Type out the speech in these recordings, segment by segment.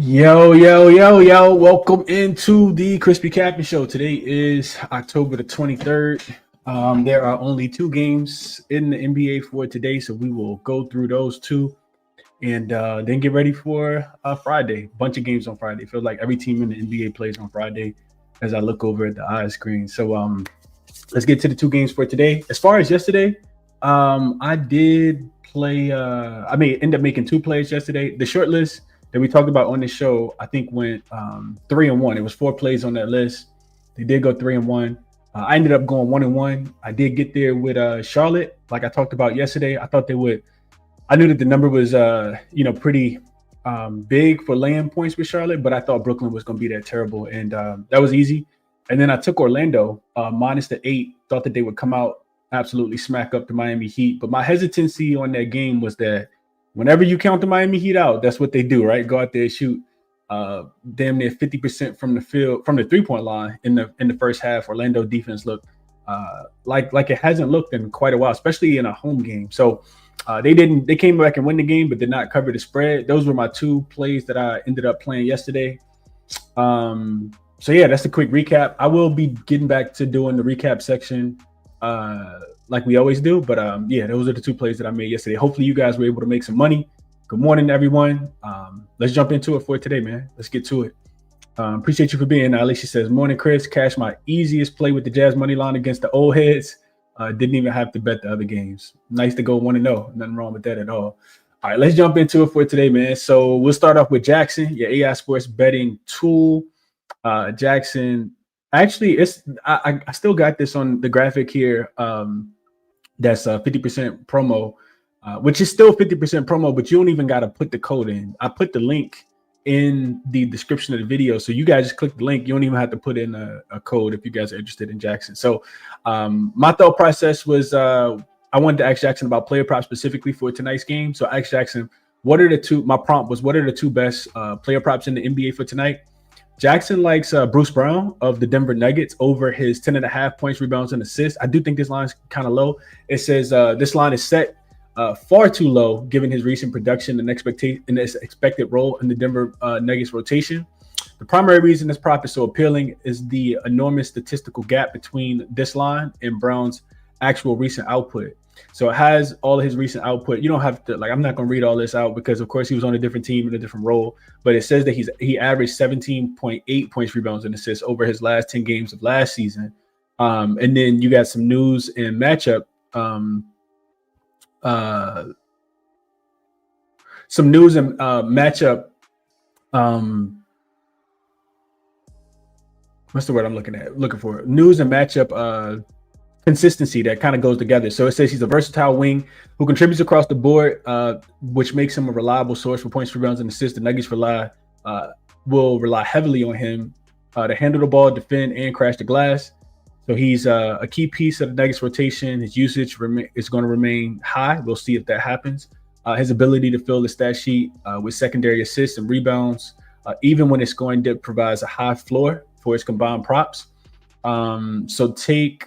Yo, yo, yo, yo. Welcome into the ChrisBeCappinn Show. Today is October the 23rd. There are only two games in the NBA for today, so we will go through those two and then get ready for Friday. Bunch of games on Friday. Feels like every team in the NBA plays on Friday as I look over at the eye screen. So let's get to the two games for today. As far as yesterday, I did play. I may end up making two plays yesterday. The short list that we talked about on the show, I think went 3-1. It was 4 plays on that list. They did go 3-1. I ended up going 1-1. I did get there with Charlotte, like I talked about yesterday. I thought they would. I knew that the number was pretty big for laying points with Charlotte, but I thought Brooklyn was going to be that terrible, and that was easy. And then I took Orlando minus the 8. Thought that they would come out absolutely smack up the Miami Heat, but my hesitancy on that game was that whenever you count the Miami Heat out, that's what they do, right? Go out there and shoot damn near 50% from the field, from the 3-point line in the first half. Orlando defense looked like it hasn't looked in quite a while, especially in a home game. So they came back and win the game, but did not cover the spread. Those were my two plays that I ended up playing yesterday. So yeah, that's a quick recap. I will be getting back to doing the recap section like we always do, but yeah, those are the two plays that I made yesterday. Hopefully you guys were able to make some money. Good morning, everyone. Let's jump into it for today, man. Let's get to it. Appreciate you for being here. Alicia says, morning, Chris. Cash my easiest play with the Jazz money line against the old heads. Didn't even have to bet the other games. Nice to go 1-0. Nothing wrong with that at all. All right, let's jump into it for today, man. So we'll start off with Jackson, your AI sports betting tool. Jackson, actually, I still got this on the graphic here. That's 50% promo, which is still 50% promo, but you don't even got to put the code in. I put the link in the description of the video, so you guys just click the link. You don't even have to put in a code if you guys are interested in Jackson. So my thought process was I wanted to ask Jackson about player props specifically for tonight's game. So I asked Jackson, my prompt was, what are the two best player props in the NBA for tonight? Jackson likes Bruce Brown of the Denver Nuggets over his 10.5 points, rebounds, and assists. I do think this line is kind of low. It says this line is set far too low given his recent production and expected role in the Denver Nuggets rotation. The primary reason this prop is so appealing is the enormous statistical gap between this line and Brown's actual recent output. So it has all of his recent output. You don't have to, I'm not going to read all this out because, of course, he was on a different team in a different role. But it says that he averaged 17.8 points, rebounds, and assists over his last 10 games of last season. And then you got some news and matchup. Some news and matchup. What's the word I'm looking for? News and matchup consistency that kind of goes together. So it says he's a versatile wing who contributes across the board, which makes him a reliable source for points, rebounds, and assists. The Nuggets will rely heavily on him to handle the ball, defend, and crash the glass. So he's a key piece of the Nuggets rotation. His usage is going to remain high. We'll see if that happens. His ability to fill the stat sheet with secondary assists and rebounds, even when it's going to provide a high floor for his combined props. So take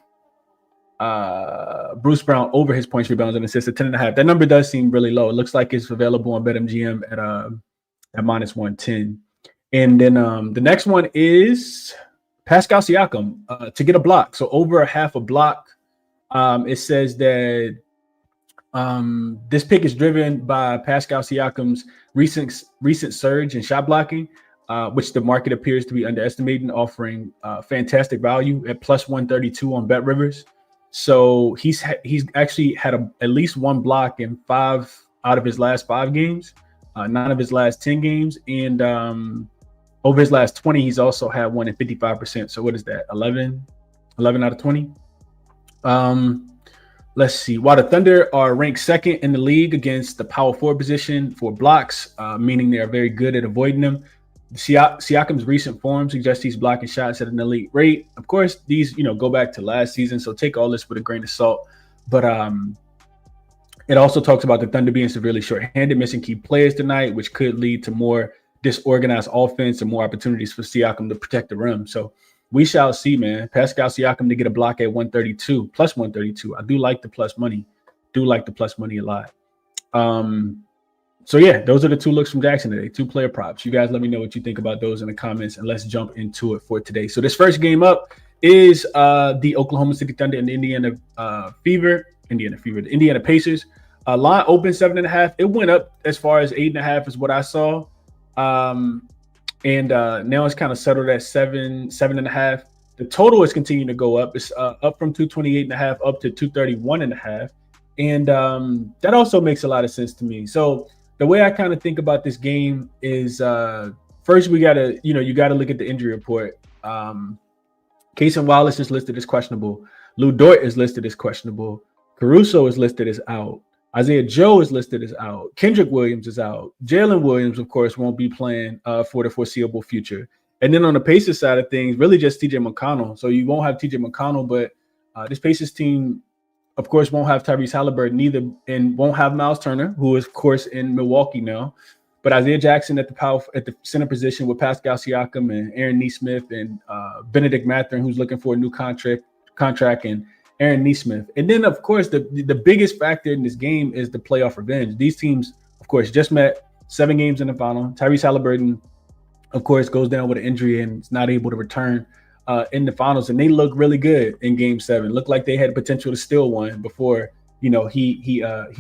Bruce Brown over his points, rebounds, and assists at 10.5. That number does seem really low. It looks like it's available on BetMGM at minus 110. And then the next one is Pascal Siakam to get a block. So over a half a block. It says that this pick is driven by Pascal Siakam's recent surge in shot blocking, which the market appears to be underestimating, offering fantastic value at plus 132 on BetRivers. So he's actually had at least one block in 5 out of his last 5 games, 9 of his last 10 games, and over his last 20, he's also had one in 55%. So what is that? 11 out of 20. Let's see. While the Thunder are ranked second in the league against the power forward position for blocks, meaning they are very good at avoiding them, Siakam's recent form suggests he's blocking shots at an elite rate. Of course, these go back to last season, so take all this with a grain of salt. But it also talks about the Thunder being severely short-handed, missing key players tonight, which could lead to more disorganized offense and more opportunities for Siakam to protect the rim. So we shall see, man. Pascal Siakam to get a block at 132, plus 132. I do like the plus money. Do like the plus money a lot. So yeah, those are the two looks from Jackson today, 2-player props. You guys let me know what you think about those in the comments, and let's jump into it for today. So this first game up is the Oklahoma City Thunder and the Indiana the Indiana Pacers. Line open 7.5. It went up as far as 8.5 is what I saw. And now it's kind of settled at 7.5. The total is continuing to go up. It's up from 228.5 up to 231.5. And that also makes a lot of sense to me. So the way I kind of think about this game is first you got to look at the injury report. Cason Wallace is listed as questionable. Lou Dort is listed as questionable. Caruso is listed as out. Isaiah Joe is listed as out. Kendrick Williams is out. Jalen Williams, of course, won't be playing for the foreseeable future. And then on the Pacers side of things, really just TJ McConnell. So you won't have TJ McConnell, but this Pacers team, of course, won't have Tyrese Halliburton either, and won't have Miles Turner, who is, of course, in Milwaukee now. But Isaiah Jackson at the center position with Pascal Siakam and Aaron Nesmith and Benedict Mathurin, who's looking for a new contract, and Aaron Nesmith. And then, of course, the biggest factor in this game is the playoff revenge. These teams, of course, just met 7 games in the final. Tyrese Halliburton, of course, goes down with an injury and is not able to return in the finals. And they look really good in Game 7. Looked like they had potential to steal one before, he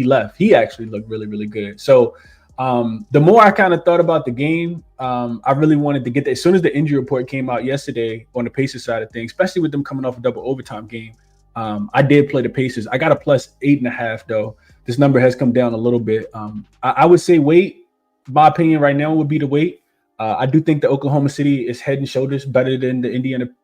left. He actually looked really, really good. So the more I kind of thought about the game, I really wanted to get that. As soon as the injury report came out yesterday on the Pacers side of things, especially with them coming off a double overtime game, I did play the Pacers. I got a plus 8.5 though. This number has come down a little bit. I would say wait. My opinion right now would be to wait. I do think the Oklahoma City is head and shoulders better than the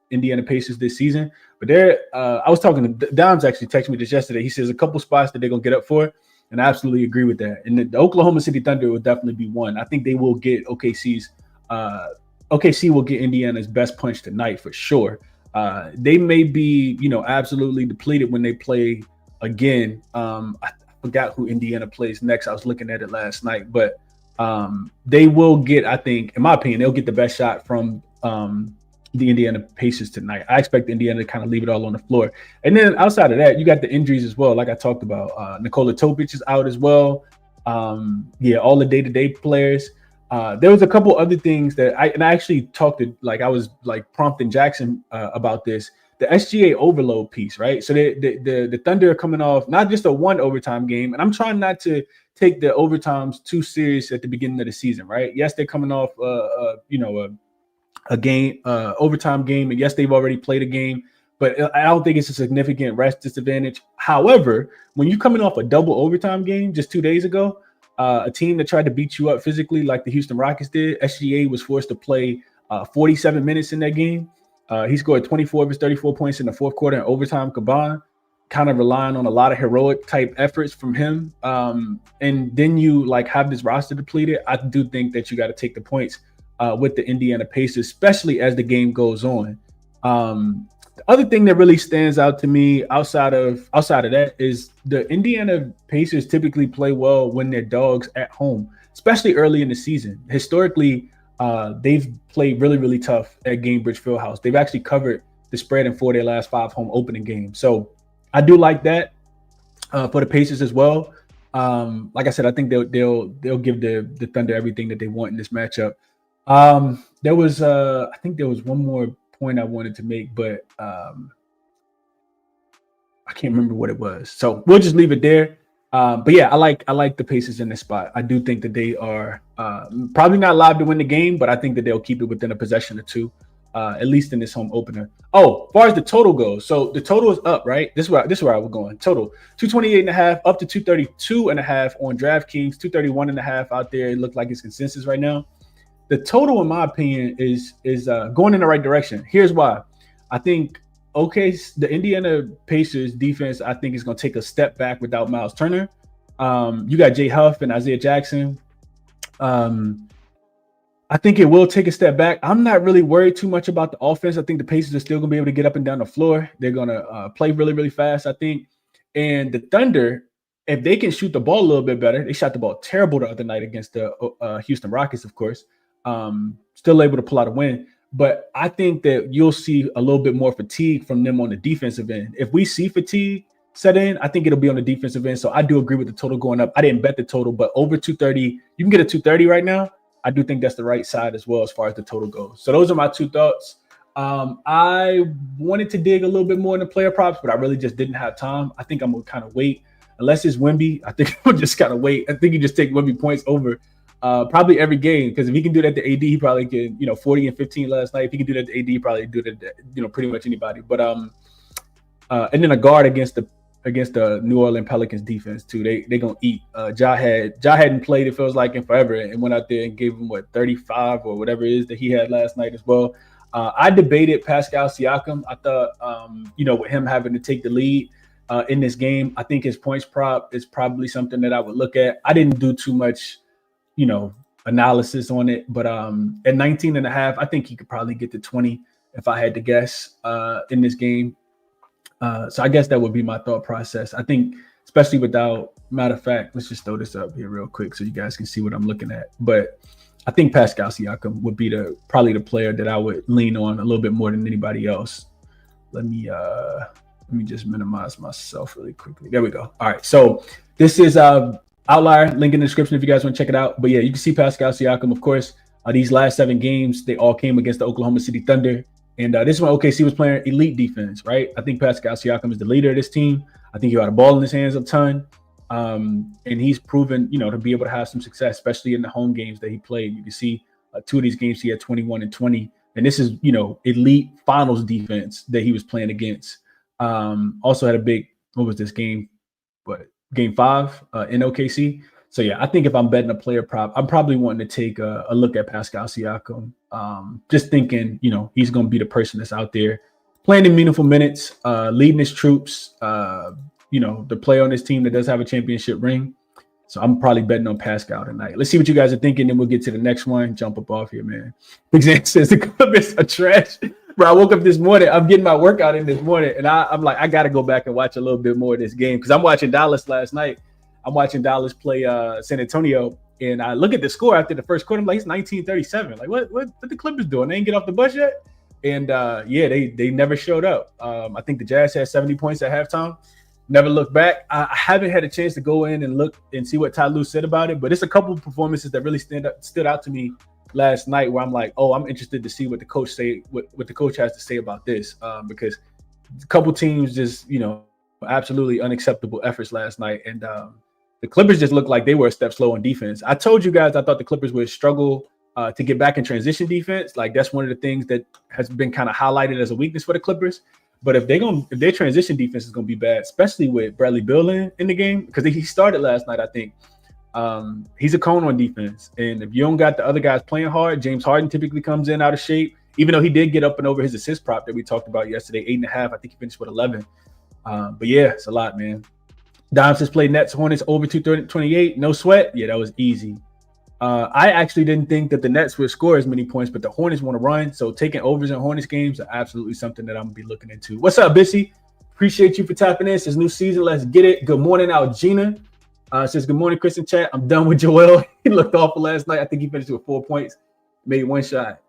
Indiana Pacers this season. But I was talking to Dom's actually texted me this yesterday. He says a couple spots that they're gonna get up for, and I absolutely agree with that. And the Oklahoma City Thunder will definitely be one. I think they will get OKC will get Indiana's best punch tonight for sure. They may be, absolutely depleted when they play again. I forgot who Indiana plays next. I was looking at it last night, but they will get, I think, in my opinion, they'll get the best shot from the Indiana Pacers tonight. I expect Indiana to kind of leave it all on the floor. And then outside of that, you got the injuries as well, like I talked about. Nikola Topic is out as well. All the day-to-day players. There was a couple other things that I actually talked to, I was prompting Jackson about this, the SGA overload piece, right? So the Thunder are coming off not just a 1 overtime game, and I'm trying not to take the overtimes too serious at the beginning of the season, right? Yes, they're coming off a game, overtime game, and yes, they've already played a game, but I don't think it's a significant rest disadvantage. However, when you're coming off a double overtime game just 2 days ago, a team that tried to beat you up physically like the Houston Rockets did, SGA was forced to play 47 minutes in that game. He scored 24 of his 34 points in the fourth quarter in overtime combined, kind of relying on a lot of heroic type efforts from him. And then you have this roster depleted. I do think that you got to take the points with the Indiana Pacers, especially as the game goes on. The other thing that really stands out to me outside of that is the Indiana Pacers typically play well when they're dogs at home, especially early in the season. Historically, they've played really, really tough at Gainbridge Fieldhouse. They've actually covered the spread in 4 of their last 5 home opening games. So I do like that for the Pacers as well. Like I said, I think they'll give the Thunder everything that they want in this matchup. There was one more point I wanted to make, but I can't remember what it was. So we'll just leave it there. But yeah, I like the Pacers in this spot. I do think that they are probably not live to win the game, but I think that they'll keep it within a possession or two, at least in this home opener. Oh, as far as the total goes, so the total is up, right? This is where I was going. Total 228.5 up to 232.5 on DraftKings, 231.5 out there. It looked like it's consensus right now. The total, in my opinion, is going in the right direction. Here's why. I think the Indiana Pacers defense, I think, is going to take a step back without Miles Turner. You got Jay Huff and Isaiah Jackson. I think it will take a step back. I'm not really worried too much about the offense. I think the Pacers are still going to be able to get up and down the floor. They're going to play really, really fast, I think. And the Thunder, if they can shoot the ball a little bit better, they shot the ball terrible the other night against the Houston Rockets, of course. Still able to pull out a win. But I think that you'll see a little bit more fatigue from them on the defensive end. If we see fatigue, set in, I think it'll be on the defensive end. So I do agree with the total going up. I didn't bet the total, but over 230, you can get a 230 right now. I do think that's the right side as well as far as the total goes. So those are my two thoughts. I wanted to dig a little bit more into player props, but I really just didn't have time. I think I'm going to kind of wait. Unless it's Wemby, I think we'll just kind of wait. I think you just take Wemby points over probably every game, because if he can do that to AD, he probably can, 40 and 15 last night. If he can do that to AD, he probably do that to, pretty much anybody. But and then a guard against the New Orleans Pelicans defense too. They gonna eat. Ja hadn't played, it feels like, in forever, and went out there and gave him 35 or whatever it is that he had last night as well. I debated Pascal Siakam. I thought with him having to take the lead in this game, I think his points prop is probably something that I would look at. I didn't do too much, analysis on it, but at 19.5, I think he could probably get to 20 if I had to guess in this game. So I guess that would be my thought process. I think, especially without, matter of fact, let's just throw this up here real quick so you guys can see what I'm looking at. But I think Pascal Siakam would be probably the player that I would lean on a little bit more than anybody else. Let me just minimize myself really quickly. There we go. All right. So this is Outlier, link in the description if you guys want to check it out. But yeah, you can see Pascal Siakam, of course. These last 7 games, they all came against the Oklahoma City Thunder. And this is when OKC was playing elite defense, right? I think Pascal Siakam is the leader of this team. I think he got a ball in his hands a ton. And he's proven, to be able to have some success, especially in the home games that he played. You can see 2 of these games he had 21 and 20. And this is, elite finals defense that he was playing against. Also had a big, what was this game? Game 5 in OKC. So yeah, I think if I'm betting a player prop, I'm probably wanting to take a look at Pascal Siakam. Just thinking, he's going to be the person that's out there playing in meaningful minutes, leading his troops, the player on this team that does have a championship ring. So I'm probably betting on Pascal tonight. Let's see what you guys are thinking, and we'll get to the next one. Jump up off here, man. Big Zan says the Clippers are trash. Bro, I woke up this morning. I'm getting my workout in this morning, and I'm like, I got to go back and watch a little bit more of this game because I'm watching Dallas last night. I'm watching Dallas play San Antonio, and I look at the score after the first quarter. I'm like, it's 19-37. Like, what the Clippers doing? They ain't get off the bus yet? And they never showed up. I think the Jazz had 70 points at halftime. Never looked back. I haven't had a chance to go in and look and see what Ty Lue said about it, but it's a couple of performances that really stood out to me last night where I'm like, oh, I'm interested to see what the coach has to say about this, because a couple teams just, absolutely unacceptable efforts last night. And the Clippers just looked like they were a step slow on defense. I told you guys I thought the Clippers would struggle to get back in transition defense. Like, that's one of the things that has been kind of highlighted as a weakness for the Clippers. But if their transition defense is going to be bad, especially with Bradley Beal in the game, because he started last night, I think. He's a cone on defense. And if you don't got the other guys playing hard, James Harden typically comes in out of shape, even though he did get up and over his assist prop that we talked about yesterday, 8.5. I think he finished with 11. But yeah, it's a lot, man. Dimes has played Nets Hornets over 228. No sweat. Yeah, that was easy. I actually didn't think that the Nets would score as many points, but the Hornets want to run. So taking overs in Hornets games are absolutely something that I'm going to be looking into. What's up, Bissy? Appreciate you for tapping in. It's new season. Let's get it. Good morning, Algina. Says, good morning, Chris and chat. I'm done with Joel. He looked awful last night. I think he finished with 4 points, made 1 shot.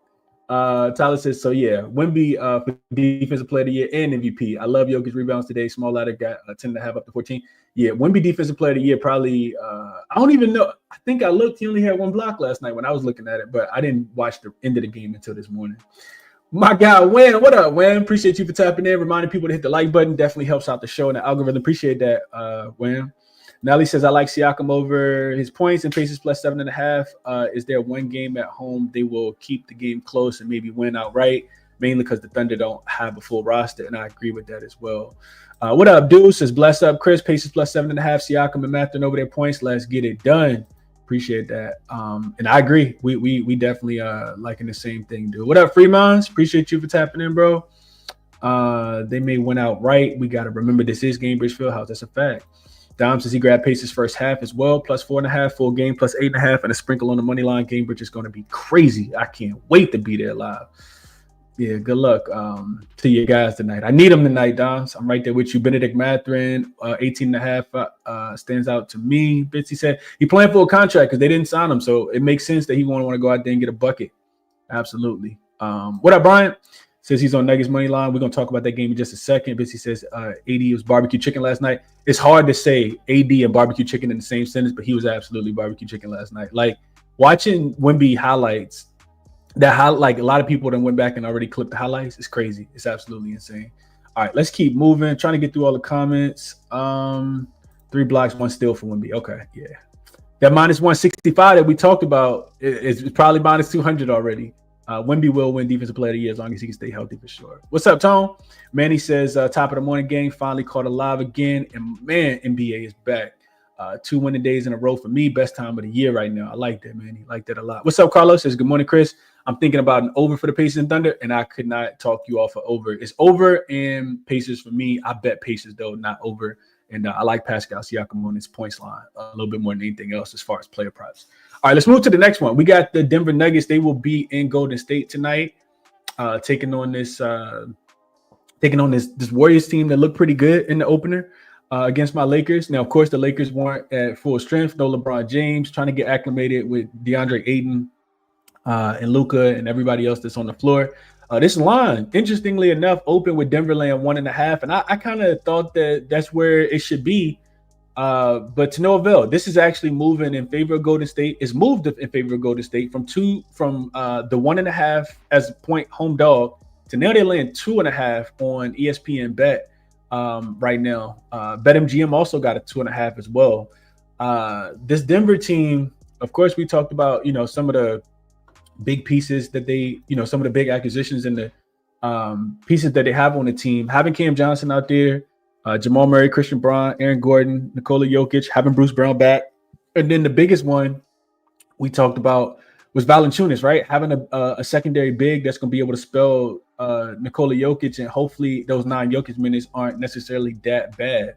Tyler says, so yeah, Wemby for defensive player of the year and MVP. I love Jokic rebounds today. Small ladder got 10.5 up to 14. Yeah, Wemby defensive player of the year probably. I don't even know. I think I looked. He only had 1 block last night when I was looking at it, but I didn't watch the end of the game until this morning. My guy, Wham, what up, Wham? Appreciate you for tapping in, reminding people to hit the like button. Definitely helps out the show and the algorithm. Appreciate that, Wham. Nelly says, I like Siakam over his points and paces plus 7.5. Is there one game at home they will keep the game close and maybe win outright? Mainly because the Thunder don't have a full roster, and I agree with that as well. What up, dude? Says, bless up, Chris. Paces plus 7.5. Siakam and Matthew over their points. Let's get it done. Appreciate that. And I agree. We definitely liking the same thing, dude. What up, Fremons? Appreciate you for tapping in, bro. They may win outright. We got to remember this is Gainbridge Fieldhouse. That's a fact. Dom says he grabbed Paces first half as well, plus 4.5, full game, plus 8.5, and a sprinkle on the money line. Gainbridge is going to be crazy. I can't wait to be there live. Yeah, good luck to you guys tonight. I need them tonight, Dom. So I'm right there with you. Benedict Mathurin, 18.5 stands out to me. Bitsy said he playing for a contract because they didn't sign him, so it makes sense that he want to go out there and get a bucket. Absolutely. What up, Brian? says he's on Nuggets money line. We're gonna talk about that game in just a second. Bissy says AD was barbecue chicken last night. It's hard to say AD and barbecue chicken in the same sentence, but he was absolutely barbecue chicken last night. Like watching Wemby highlights, like a lot of people that went back and already clipped the highlights. It's crazy. It's absolutely insane. All right, let's keep moving. Trying to get through all the comments. 3 blocks, 1 steal for Wemby. Okay, yeah. That minus 165 that we talked about is probably minus 200 already. Wemby will win Defensive Player of the Year as long as he can stay healthy for sure. What's up, Tone? Manny says, top of the morning game, finally caught alive again. And man, NBA is back. 2 winning days in a row for me. Best time of the year right now. I like that, man. He like that a lot. What's up, Carlos? Says, good morning, Chris. I'm thinking about an over for the Pacers and Thunder, and I could not talk you off of over. It's over and Pacers for me. I bet Pacers, though, not over. And I like Pascal Siakam on his points line a little bit more than anything else as far as player props. All right, let's move to the next one. We got the Denver Nuggets. They will be in Golden State tonight, taking on this Warriors team that looked pretty good in the opener against my Lakers. Now, of course, the Lakers weren't at full strength. No LeBron James, trying to get acclimated with DeAndre Ayton and Luka and everybody else that's on the floor. This line, interestingly enough, opened with Denver laying 1.5, and I kind of thought that that's where it should be, but to no avail. This is actually moving in favor of Golden State. It's moved in favor of Golden State from the 1.5 as point home dog to now they're laying 2.5 on ESPN Bet right now. BetMGM also got a 2.5 as well. This Denver team, of course, we talked about some of the big pieces that they, some of the big acquisitions and the pieces that they have on the team. Having Cam Johnson out there, Jamal Murray, Christian Braun, Aaron Gordon, Nikola Jokic, having Bruce Brown back. And then the biggest one we talked about was Valanciunas, right? Having a secondary big that's going to be able to spell Nikola Jokic, and hopefully those 9 Jokic minutes aren't necessarily that bad.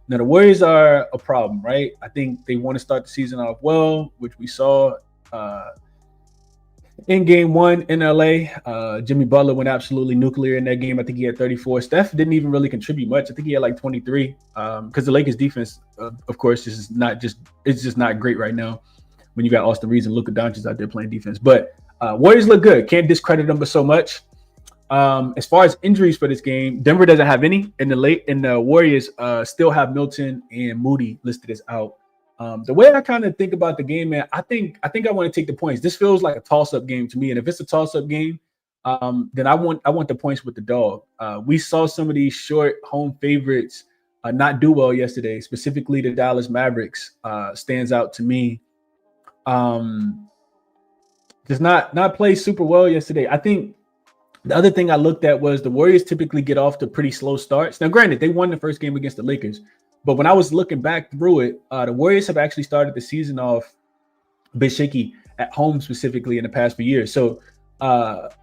Now, the Warriors are a problem, right? I think they want to start the season off well, which we saw in game 1 in LA. Jimmy Butler went absolutely nuclear in that game. I think he had 34. Steph didn't even really contribute much. I think he had like 23 because the Lakers defense, of course, it's just not great right now when you got Austin Reeves and Luka Doncic out there playing defense. But Warriors look good. Can't discredit them but so much. As far as injuries for this game, Denver doesn't have any, and the Warriors still have Milton and Moody listed as out. The way I kind of think about the game, man, I think I want to take the points. This feels like a toss-up game to me, and if it's a toss-up game, then I want the points with the dog. We saw some of these short home favorites not do well yesterday. Specifically, the Dallas Mavericks stands out to me. Just not play super well yesterday. I think the other thing I looked at was the Warriors typically get off to pretty slow starts. Now, granted, they won the first game against the Lakers. But when I was looking back through it, the Warriors have actually started the season off a bit shaky at home, specifically in the past few years. So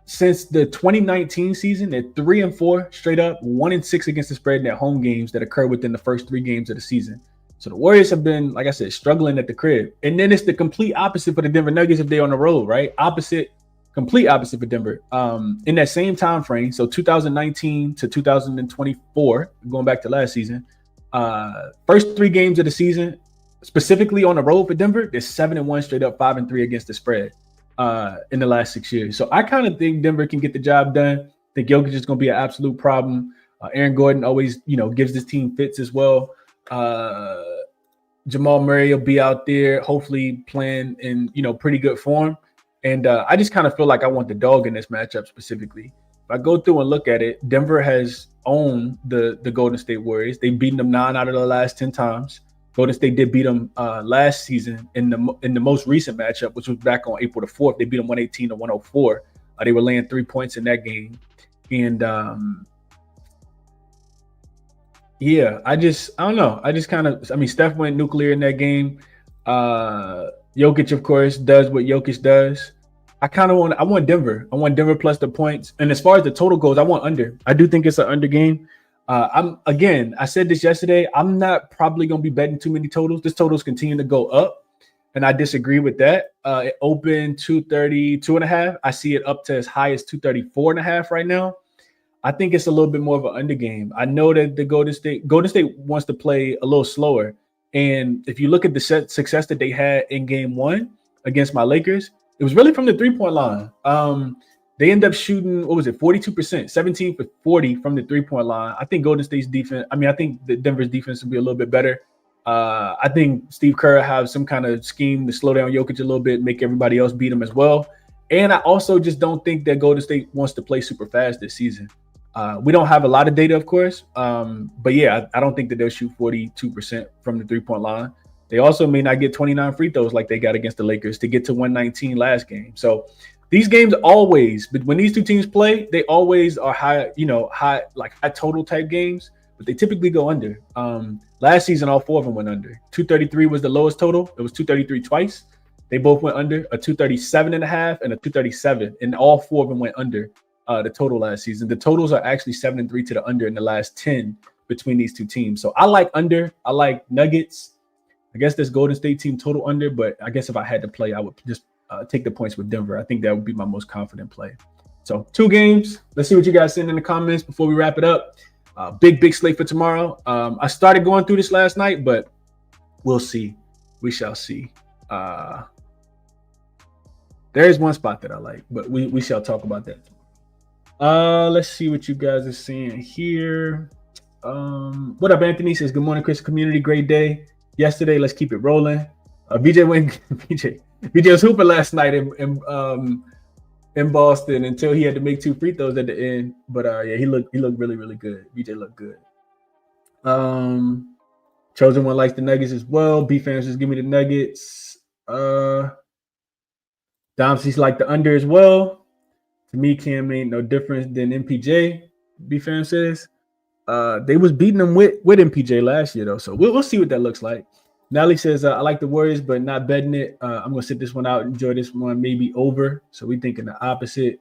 since the 2019 season, they're 3-4 straight up, 1-6 against the spread in their home games that occur within the first 3 games of the season. So the Warriors have been, like I said, struggling at the crib. And then it's the complete opposite for the Denver Nuggets if they're on the road, right? Complete opposite for Denver. In that same time frame, so 2019 to 2024, going back to last season, first 3 games of the season, specifically on the road for Denver, they're 7-1 straight up, 5-3 against the spread in the last 6 years. So I kind of think Denver can get the job done. I think Jokic is going to be an absolute problem. Aaron Gordon always, gives this team fits as well. Jamal Murray will be out there, hopefully playing in, pretty good form. And I just kind of feel like I want the dog in this matchup specifically. If I go through and look at it, Denver has owned the Golden State Warriors. They've beaten them 9 out of the last 10 times. Golden State did beat them last season in the most recent matchup, which was back on April the 4th. They beat them 118-104. They were laying 3 points in that game. And I don't know. Steph went nuclear in that game. Jokic, of course, does what Jokic does. I want Denver. I want Denver plus the points. And as far as the total goes, I want under. I do think it's an under game. I said this yesterday. I'm not probably going to be betting too many totals. This totals continue to go up, and I disagree with that. It opened 232.5. I see it up to as high as 234.5 right now. I think it's a little bit more of an under game. I know that the Golden State wants to play a little slower. And if you look at the success that they had in game 1 against my Lakers, it was really from the 3-point line. They end up shooting, 42%, 17 for 40 from the 3-point line. I think Golden State's defense, I think the Denver's defense will be a little bit better. I think Steve Kerr has some kind of scheme to slow down Jokic a little bit, make everybody else beat him as well. And I also just don't think that Golden State wants to play super fast this season. We don't have a lot of data, of course. But yeah, I don't think that they'll shoot 42% from the 3-point line. They also may not get 29 free throws like they got against the Lakers to get to 119 last game. So these games always, but when these two teams play, they always are high total type games, but they typically go under. Last season, all four of them went under. 233 was the lowest total. It was 233 twice. They both went under, a 237.5 and a 237, and all four of them went under the total last season. The totals are actually 7-3 to the under in the last 10 between these two teams. So I like under. I like Nuggets. I guess this Golden State team total under, but I guess if I had to play, I would just take the points with Denver. I think that would be my most confident play. So 2 games. Let's see what you guys send in the comments before we wrap it up. Big slate for tomorrow. I started going through this last night, but we'll see. We shall see. There is one spot that I like, but we shall talk about that. Let's see what you guys are seeing here. What up, Anthony? Says, good morning, Chris Community. Great day yesterday. Let's keep it rolling. VJ was hooping last night in Boston until he had to make 2 free throws at the end. But yeah, he looked really, really good. VJ looked good. Chosen One likes the Nuggets as well. B fans just give me the Nuggets. Domsey's like the under as well. To me, Cam ain't no different than MPJ. B fan says. They was beating them with MPJ last year though, so we'll see what that looks like. Nally says, I like the Warriors, but not betting it. I'm going to sit this one out, enjoy this one, maybe over. So we thinking the opposite.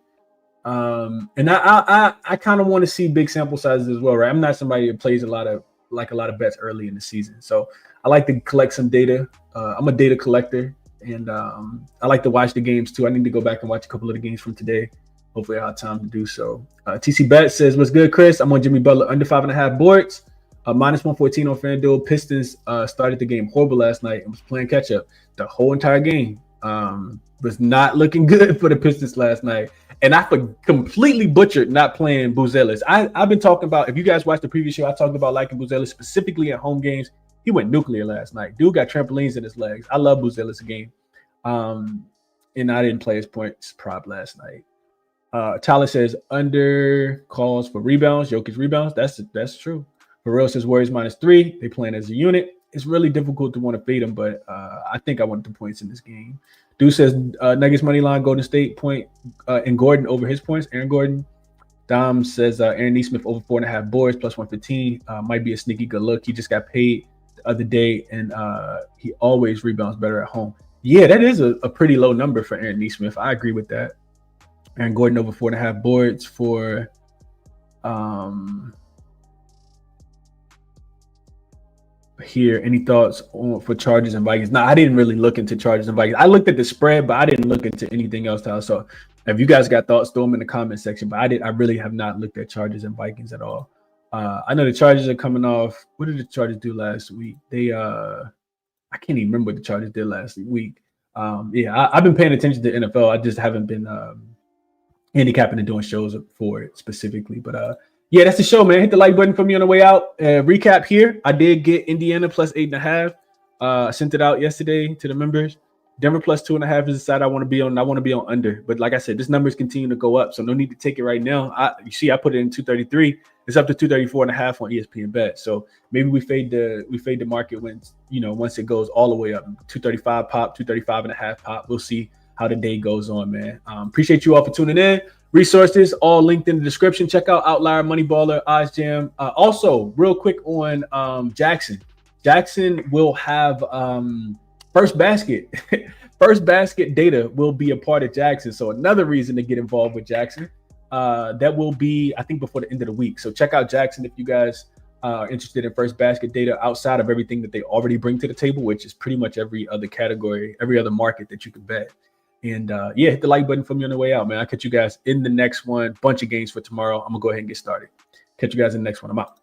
And I kind of want to see big sample sizes as well, right? I'm not somebody that plays a lot of bets early in the season. So I like to collect some data. I'm a data collector, and I like to watch the games too. I need to go back and watch a couple of the games from today. Hopefully I have time to do so. TC Bet says, what's good, Chris? I'm on Jimmy Butler under 5.5 boards. Minus 114 on FanDuel. Pistons started the game horrible last night and was playing catch up the whole entire game. Was not looking good for the Pistons last night. And I completely butchered not playing Buzelis. I've been talking about, if you guys watched the previous show, I talked about liking Buzelis specifically at home games. He went nuclear last night. Dude got trampolines in his legs. I love Buzelis game. And I didn't play his points prop last night. Tyler says under calls for rebounds. Jokic rebounds. That's true. Burrell says Warriors -3. They playing as a unit. It's really difficult to want to fade them, but I think I want the points in this game. Dude says Nuggets money line, Golden State point, and Gordon over his points. Aaron Gordon. Dom says Aaron Nesmith over 4.5 boards plus 115. Might be a sneaky good look. He just got paid the other day, and he always rebounds better at home. Yeah, that is a pretty low number for Aaron Nesmith. I agree with that. Aaron Gordon over 4.5 boards for here. Any thoughts for Chargers and Vikings? No, I didn't really look into Chargers and Vikings. I looked at the spread, but I didn't look into anything else. So if you guys got thoughts, throw them in the comment section. But I really have not looked at Chargers and Vikings at all. I know the Chargers are coming off. What did the Chargers do last week? They I can't even remember what the Chargers did last week. Yeah, I've been paying attention to the NFL. I just haven't been handicapping and doing shows for it specifically. But yeah, that's the show, man. Hit the like button for me on the way out. Recap here. I did get Indiana plus 8.5. I sent it out yesterday to the members. Denver plus 2.5 is the side I want to be on. I want to be on under. But like I said, this numbers continue to go up, so no need to take it right now. You see, I put it in 233. It's up to 234.5 on ESPN Bet. So maybe we fade the market when once it goes all the way up. 235 pop, 235.5 pop. We'll see how the day goes on, man. Appreciate you all for tuning in. Resources all linked in the description. Check out Outlier, Moneyballer, Odds Jam. Also, real quick on Jackson. Jackson will have first basket. First basket data will be a part of Jackson. So another reason to get involved with Jackson. That will be, I think, before the end of the week. So check out Jackson if you guys are interested in first basket data outside of everything that they already bring to the table, which is pretty much every other category, every other market that you can bet. And yeah, hit the like button for me on the way out, man. I'll catch you guys in the next one. Bunch of games for tomorrow. I'm going to go ahead and get started. Catch you guys in the next one. I'm out.